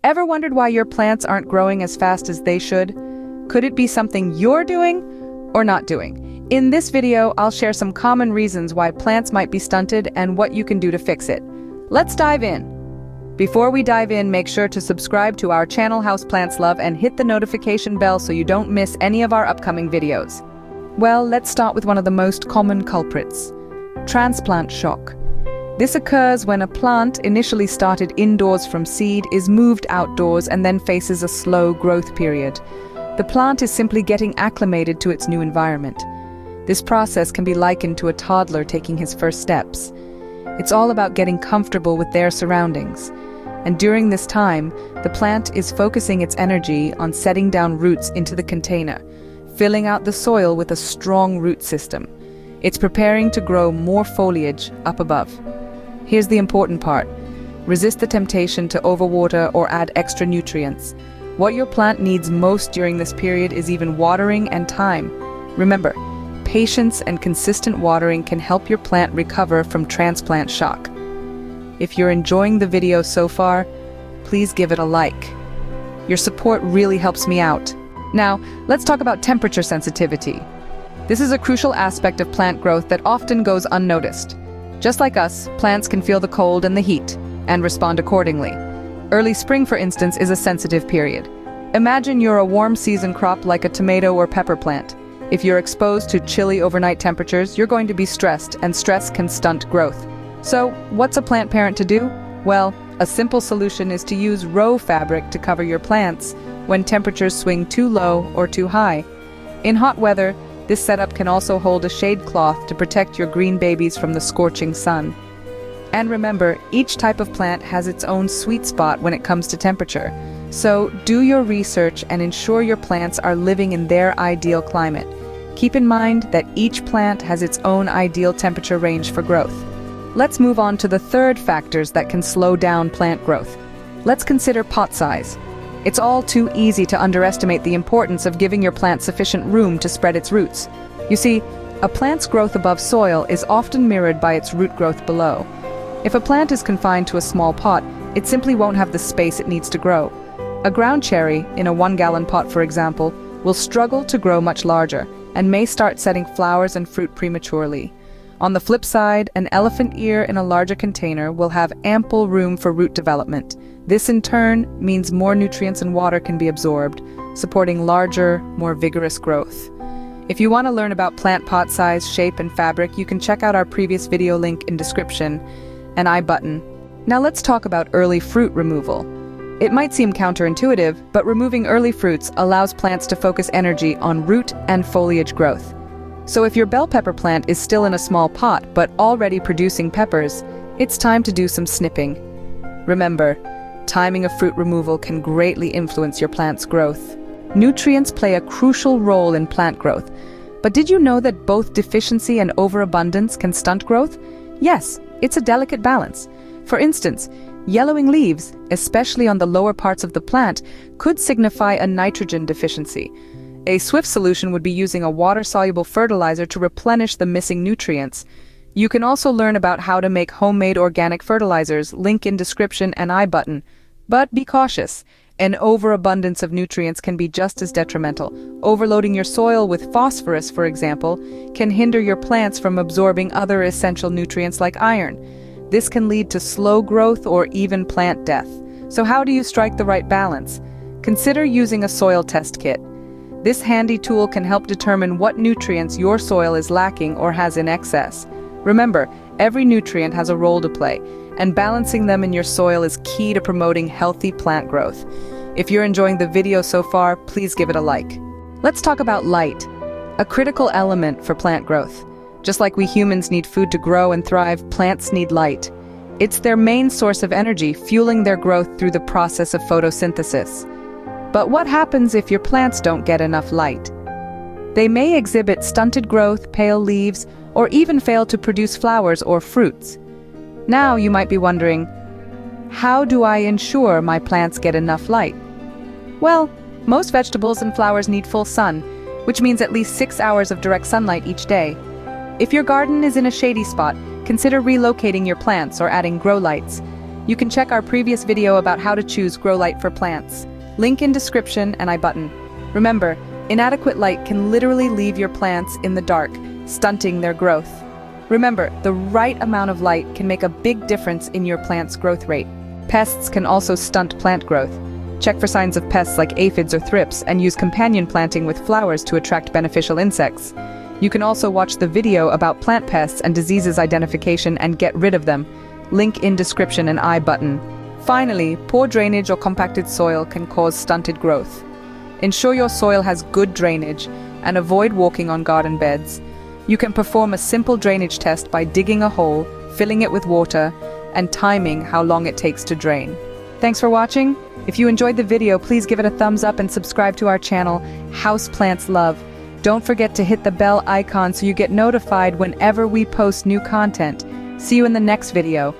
Ever wondered why your plants aren't growing as fast as they should? Could it be something you're doing or not doing? In this video, I'll share some common reasons why plants might be stunted and what you can do to fix it. Let's dive in. Before we dive in, make sure to subscribe to our channel Houseplantslove and hit the notification bell so you don't miss any of our upcoming videos. Well, let's start with one of the most common culprits: transplant shock. This occurs when a plant initially started indoors from seed is moved outdoors and then faces a slow growth period. The plant is simply getting acclimated to its new environment. This process can be likened to a toddler taking his first steps. It's all about getting comfortable with their surroundings. And during this time, the plant is focusing its energy on setting down roots into the container, filling out the soil with a strong root system. It's preparing to grow more foliage up above. Here's the important part. Resist the temptation to overwater or add extra nutrients. What your plant needs most during this period is even watering and time. Remember, patience and consistent watering can help your plant recover from transplant shock. If you're enjoying the video so far, please give it a like. Your support really helps me out. Now, let's talk about temperature sensitivity. This is a crucial aspect of plant growth that often goes unnoticed. Just like us, plants can feel the cold and the heat and respond accordingly. Early spring, for instance, is a sensitive period. Imagine you're a warm season crop like a tomato or pepper plant. If you're exposed to chilly overnight temperatures, you're going to be stressed, and stress can stunt growth. So, what's a plant parent to do? Well, a simple solution is to use row fabric to cover your plants when temperatures swing too low or too high. In hot weather, this setup can also hold a shade cloth to protect your green babies from the scorching sun. And remember, each type of plant has its own sweet spot when it comes to temperature. So do your research and ensure your plants are living in their ideal climate. Keep in mind that each plant has its own ideal temperature range for growth. Let's move on to the third factors that can slow down plant growth. Let's consider pot size. It's all too easy to underestimate the importance of giving your plant sufficient room to spread its roots. You see, a plant's growth above soil is often mirrored by its root growth below. If a plant is confined to a small pot, it simply won't have the space it needs to grow. A ground cherry, in a 1-gallon pot for example, will struggle to grow much larger and may start setting flowers and fruit prematurely. On the flip side, an elephant ear in a larger container will have ample room for root development. This in turn means more nutrients and water can be absorbed, supporting larger, more vigorous growth. If you want to learn about plant pot size, shape, and fabric, you can check out our previous video link in description and I button. Now let's talk about early fruit removal. It might seem counterintuitive, but removing early fruits allows plants to focus energy on root and foliage growth. So if your bell pepper plant is still in a small pot but already producing peppers, it's time to do some snipping. Remember, timing of fruit removal can greatly influence your plant's growth. Nutrients play a crucial role in plant growth. But did you know that both deficiency and overabundance can stunt growth? Yes, it's a delicate balance. For instance, yellowing leaves, especially on the lower parts of the plant, could signify a nitrogen deficiency. A swift solution would be using a water-soluble fertilizer to replenish the missing nutrients. You can also learn about how to make homemade organic fertilizers, link in description and I button. But be cautious. An overabundance of nutrients can be just as detrimental. Overloading your soil with phosphorus, for example, can hinder your plants from absorbing other essential nutrients like iron. This can lead to slow growth or even plant death. So how do you strike the right balance? Consider using a soil test kit. This handy tool can help determine what nutrients your soil is lacking or has in excess. Remember, every nutrient has a role to play, and balancing them in your soil is key to promoting healthy plant growth. If you're enjoying the video so far, please give it a like. Let's talk about light, a critical element for plant growth. Just like we humans need food to grow and thrive, plants need light. It's their main source of energy, fueling their growth through the process of photosynthesis. But what happens if your plants don't get enough light? They may exhibit stunted growth, pale leaves, or even fail to produce flowers or fruits. Now you might be wondering, how do I ensure my plants get enough light? Well, most vegetables and flowers need full sun, which means at least 6 hours of direct sunlight each day. If your garden is in a shady spot, consider relocating your plants or adding grow lights. You can check our previous video about how to choose grow light for plants. Link in description and I button. Remember, inadequate light can literally leave your plants in the dark, stunting their growth. Remember, the right amount of light can make a big difference in your plant's growth rate. Pests can also stunt plant growth. Check for signs of pests like aphids or thrips and use companion planting with flowers to attract beneficial insects. You can also watch the video about plant pests and diseases identification and get rid of them. Link in description and I button. Finally, poor drainage or compacted soil can cause stunted growth. Ensure your soil has good drainage and avoid walking on garden beds. You can perform a simple drainage test by digging a hole, filling it with water, and timing how long it takes to drain. Thanks for watching. If you enjoyed the video, please give it a thumbs up and subscribe to our channel, Houseplantslove. Don't forget to hit the bell icon so you get notified whenever we post new content. See you in the next video.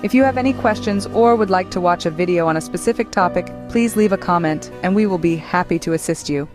If you have any questions or would like to watch a video on a specific topic, please leave a comment and we will be happy to assist you.